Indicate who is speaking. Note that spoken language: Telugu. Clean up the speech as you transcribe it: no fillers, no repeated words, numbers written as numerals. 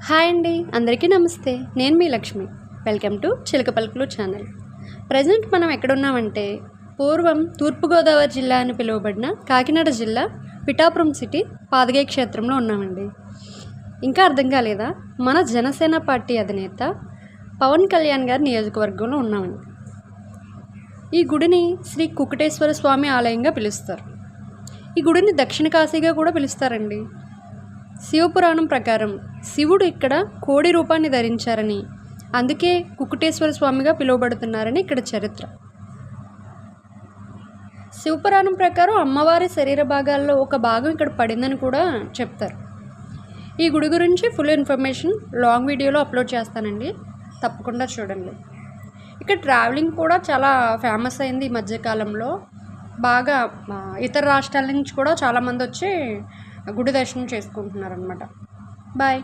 Speaker 1: హాయ్ అండి, అందరికీ నమస్తే. నేను మీ లక్ష్మి. వెల్కమ్ టు చిలక పలుకులు ఛానల్. ప్రజెంట్ మనం ఎక్కడున్నామంటే పూర్వం తూర్పుగోదావరి జిల్లా అని పిలువబడిన కాకినాడ జిల్లా పిఠాపురం సిటీ పాదగయ క్షేత్రంలో ఉన్నామండి. ఇంకా అర్థం కాలేదా? మన జనసేన పార్టీ అధినేత పవన్ కళ్యాణ్ గారి నియోజకవర్గంలో ఉన్నామండి. ఈ గుడిని శ్రీ కుకుటేశ్వర స్వామి ఆలయంగా పిలుస్తారు. ఈ గుడిని దక్షిణ కాశీగా కూడా పిలుస్తారండి. శివపురాణం ప్రకారం శివుడు ఇక్కడ కోడి రూపాన్ని ధరించారని, అందుకే కుకుటేశ్వర స్వామిగా పిలువబడుతున్నారని ఇక్కడ చరిత్ర. శివపురాణం ప్రకారం అమ్మవారి శరీర భాగాల్లో ఒక భాగం ఇక్కడ పడిందని కూడా చెప్తారు. ఈ గుడి గురించి ఫుల్ ఇన్ఫర్మేషన్ లాంగ్ వీడియోలో అప్లోడ్ చేస్తానండి, తప్పకుండా చూడండి. ఇక్కడ ట్రావెలింగ్ కూడా చాలా ఫేమస్ అయింది ఈ మధ్యకాలంలో. బాగా ఇతర రాష్ట్రాల నుంచి కూడా చాలామంది వచ్చి గుడి దర్శనం చేసుకుంటున్నారనమాట. బాయ్.